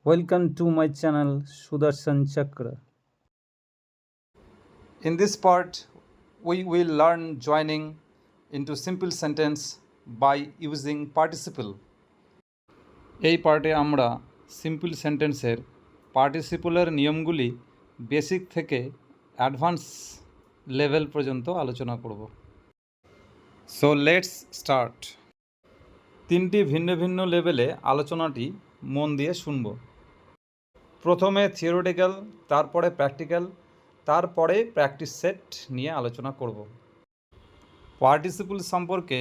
Welcome to my channel Sudarshan Chakra. In this part, we will learn joining into simple sentence by using participle. এই পার্টে আমরা simple সেন্টেন্সের পার্টিসিপলের নিয়মগুলি basic থেকে advance level পর্যন্ত আলোচনা করব। So let's start. তিনটি ভিন্ন ভিন্ন লেভেলে আলোচনাটি মন দিয়ে শুনব। প্রথমে থিওরিটিক্যাল, তারপরে প্র্যাকটিক্যাল, তারপরে প্র্যাকটিস সেট নিয়ে আলোচনা করব। পার্টিসিপল সম্পর্কে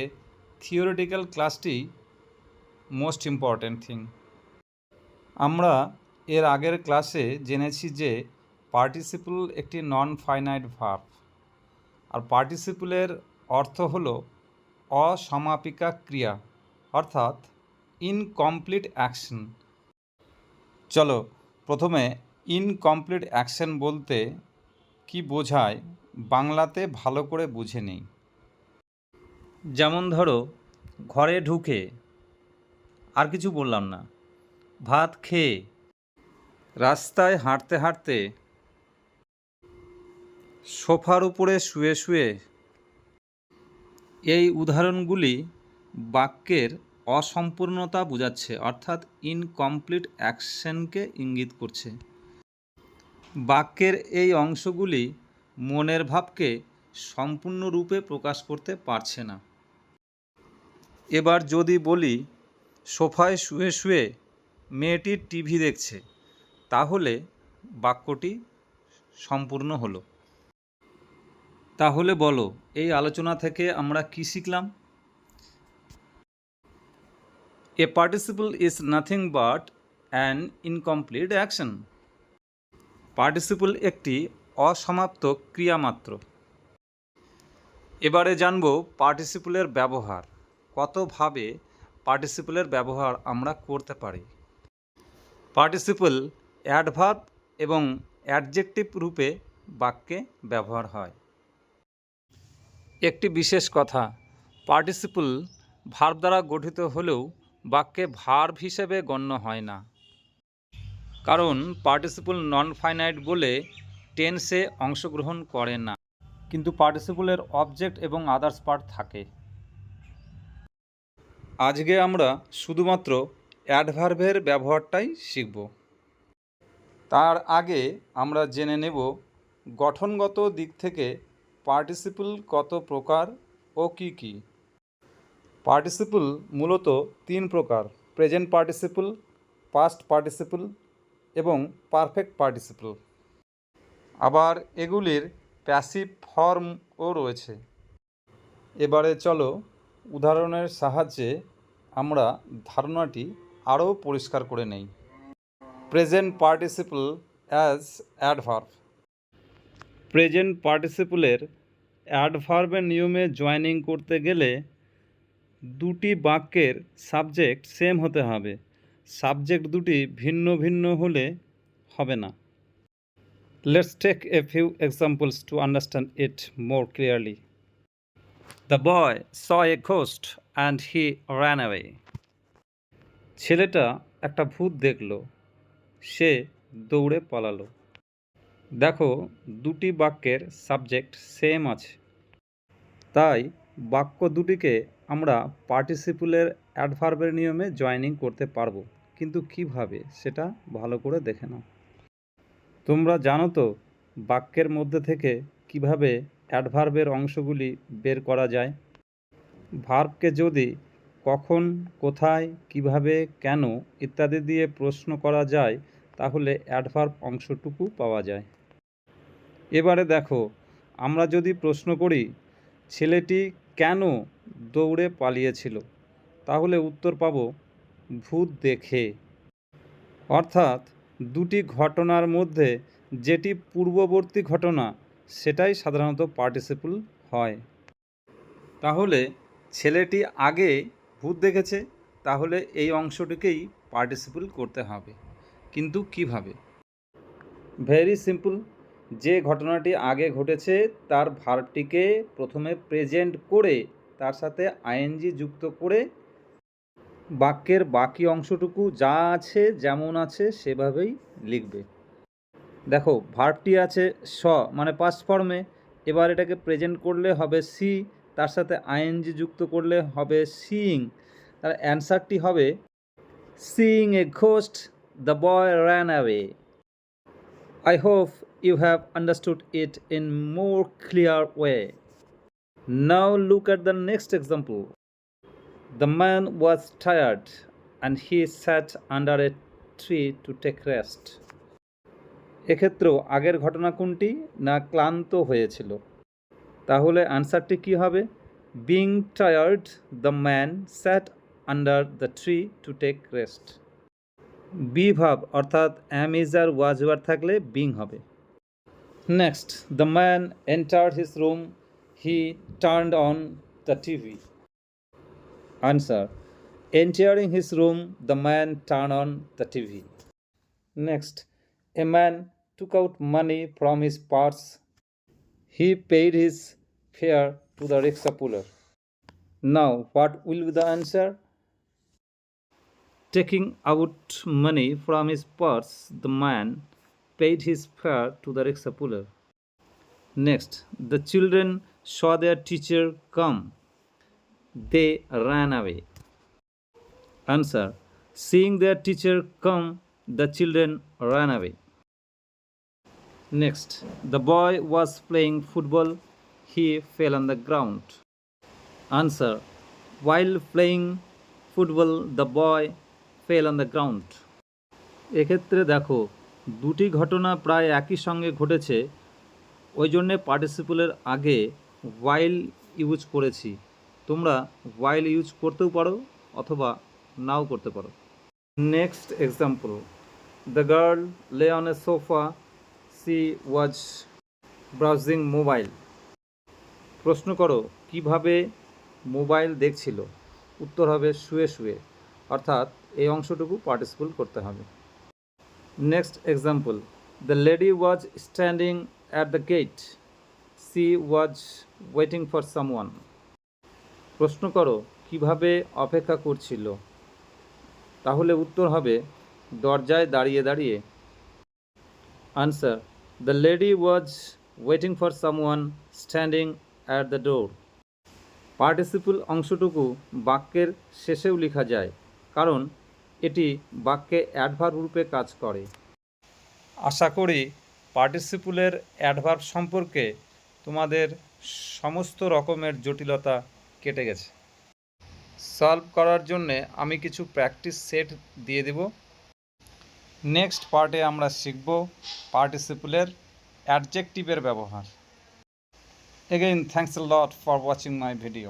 থিওরিটিক্যাল ক্লাসটি মোস্ট ইম্পর্ট্যান্ট থিং। আমরা এর আগের ক্লাসে জেনেছি যে পার্টিসিপল একটি নন ফাইনাইট ভার্ব, আর পার্টিসিপলের অর্থ হল অসমাপিকা ক্রিয়া, অর্থাৎ ইনকমপ্লিট অ্যাকশন। চলো প্রথমে ইনকমপ্লিট অ্যাকশন বলতে কি বোঝায় বাংলাতে ভালো করে বুঝে নেই। যেমন ধরো, ঘরে ঢুকে, আর কিছু বললাম না, ভাত খেয়ে, রাস্তায় হাঁটতে হাঁটতে, সোফার উপরে শুয়ে শুয়ে, এই উদাহরণগুলি বাক্যের অসম্পূর্ণতা বোঝাচ্ছে, অর্থাৎ ইনকমপ্লিট অ্যাকশনকে ইঙ্গিত করছে। বাক্যের এই অংশগুলি মনের ভাবকে সম্পূর্ণরূপে প্রকাশ করতে পারছে না। এবার যদি বলি সোফায় শুয়ে শুয়ে মেয়েটি টিভি দেখছে, তাহলে বাক্যটি সম্পূর্ণ হলো। তাহলে বলো, এই আলোচনা থেকে আমরা কি শিখলাম? এ participle is nothing but an incomplete action. Participle একটি অসমাপ্ত ক্রিয়া মাত্র। এবারে জানব পার্টিসিপলের ব্যবহার, কতভাবে পার্টিসিপলের ব্যবহার আমরা করতে পারি। পার্টিসিপল অ্যাডভার্ব এবং অ্যাডজেক্টিভ রূপে বাক্যে ব্যবহার হয়। একটি বিশেষ কথা, পার্টিসিপল ভার্ব দ্বারা গঠিত হলেও বাক্যে ভার্ব হিসেবে গণ্য হয় না, কারণ পার্টিসিপল নন ফাইনাইট বলে টেন্সে অংশগ্রহণ করে না, কিন্তু পার্টিসিপলের অবজেক্ট এবং আদার্স পার্ট থাকে। আজকে আমরা শুধুমাত্র অ্যাডভার্বের ব্যবহারটাই শিখব। তার আগে আমরা জেনে নেব গঠনগত দিক থেকে পার্টিসিপল কত প্রকার ও কি কি। পার্টিসিপল মূলত তিন প্রকার: প্রেজেন্ট পার্টিসিপল, পাস্ট পার্টিসিপল এবং পারফেক্ট পার্টিসিপল। আবার এগুলির প্যাসিভ ফর্মও রয়েছে। এবারে চলো উদাহরণের সাহায্যে আমরা ধারণাটি আরও পরিষ্কার করে নেই। Present participle as adverb. Present পার্টিসিপলের অ্যাডভার্বের নিয়মে জয়েনিং করতে গেলে দুটি বাক্যের সাবজেক্ট সেম হতে হবে। সাবজেক্ট দুটি ভিন্ন ভিন্ন হলে হবে না। Let's take a few examples to understand it more clearly. The boy saw a ghost and he ran away. ছেলেটা একটা ভূত দেখল, সে দৌড়ে পালালো। দেখো, দুটি বাক্যের সাবজেক্ট সেম আছে, তাই বাক্য দুটিকে আমরা পার্টিসিপলের অ্যাডভার্বের নিয়মে জয়েনিং করতে পারবো। কিন্তু কিভাবে, সেটা ভালো করে দেখে নাও। তোমরা জানো তো বাক্যের মধ্যে থেকে কিভাবে অ্যাডভার্বের অংশগুলি বের করা যায়। ভার্বকে যদি কখন, কোথায়, কিভাবে, কেন ইত্যাদি দিয়ে প্রশ্ন করা যায়, তাহলে অ্যাডভার্ব অংশটুকু পাওয়া যায়। এবারে দেখো, আমরা যদি প্রশ্ন করি ছেলেটি কেন দৌড়ে পালিয়েছিল, তাহলে উত্তর পাব ভূত দেখে। অর্থাৎ দুটি ঘটনার মধ্যে যেটি পূর্ববর্তী ঘটনা, সেটাই সাধারণত পার্টিসিপল হয়। তাহলে ছেলেটি আগে ভূত দেখেছে, তাহলে এই অংশটিকেই পার্টিসিপল করতে হবে। কিন্তু কিভাবে? Very simple. যে ঘটনাটি আগে ঘটেছে তার ভার্বটিকে প্রথমে প্রেজেন্ট করে তার সাথে আইএনজি যুক্ত করে বাক্যের বাকি অংশটুকু যা আছে যেমন আছে সেভাবেই লিখবে। দেখো ভার্বটি আছে স মানে পাস্ট ফর্মে, এবার এটাকে প্রেজেন্ট করলে হবে সি, তার সাথে আইএনজি যুক্ত করলে হবে সিইং। তার অ্যান্সারটি হবে seeing A ghost the boy ran away. I hope you have understood it in more clear way. Now look at the next example. The man was tired and he sat under a tree to take rest. এক্ষেত্রেও আগের ঘটনা কোনটি না ক্লান্ত হয়েছিল, তাহলে আনসারটি কি হবে? Being tired the man sat under the tree to take rest. Be ভাব অর্থাৎ am is are was were থাকলে বিং হবে। Next, the man entered his room, he turned on the TV. Answer, entering his room, the man turned on the TV. Next, a man took out money from his purse. He paid his fare to the rickshaw puller. Now, what will be the answer? Taking out money from his purse, the man paid his fare to the rickshaw puller. Next, the children saw their teacher come. They ran away. Answer, seeing their teacher come, the children ran away. Next, the boy was playing football, he fell on the ground. Answer, while playing football, the boy fell on the ground. এক্ষেত্রে দেখো দুটি ঘটনা প্রায় একই সঙ্গে ঘটেছে, ওই জন্যে পার্টিসিপলের আগে while ইউজ করেছি। তোমরা while ইউজ করতেও পারো অথবা নাও করতে পারো। Next example, the girl lay on a sofa, C was browsing mobile. প্রশ্ন করো কিভাবে মোবাইল দেখছিল? উত্তর হবে শুয়ে শুয়ে, অর্থাৎ এই অংশটুকু পার্টিসিপল করতে হবে। Next example, the lady was standing at the gate, she was waiting for someone. প্রশ্ন করো কিভাবে অপেক্ষা করছিল? তাহলে উত্তর হবে দরজায় দাঁড়িয়ে দাঁড়িয়ে। Answer, the lady was waiting for someone standing at the door. Participle অংশটুকু বাক্যের শেষেও লেখা যায়, কারণ এটি বাক্যে অ্যাডভার্ব রূপে কাজ করে। আশা করি পার্টিসিপলের অ্যাডভার্ব সম্পর্কে তোমাদের সমস্ত রকমের জটিলতা কেটে গেছে। সলভ করার জন্যে আমি কিছু প্র্যাকটিস সেট দিয়ে দেব। নেক্সট পার্টে আমরা শিখব পার্টিসিপলের অ্যাডজেক্টিভের ব্যবহার। Again thanks a lot for watching my video.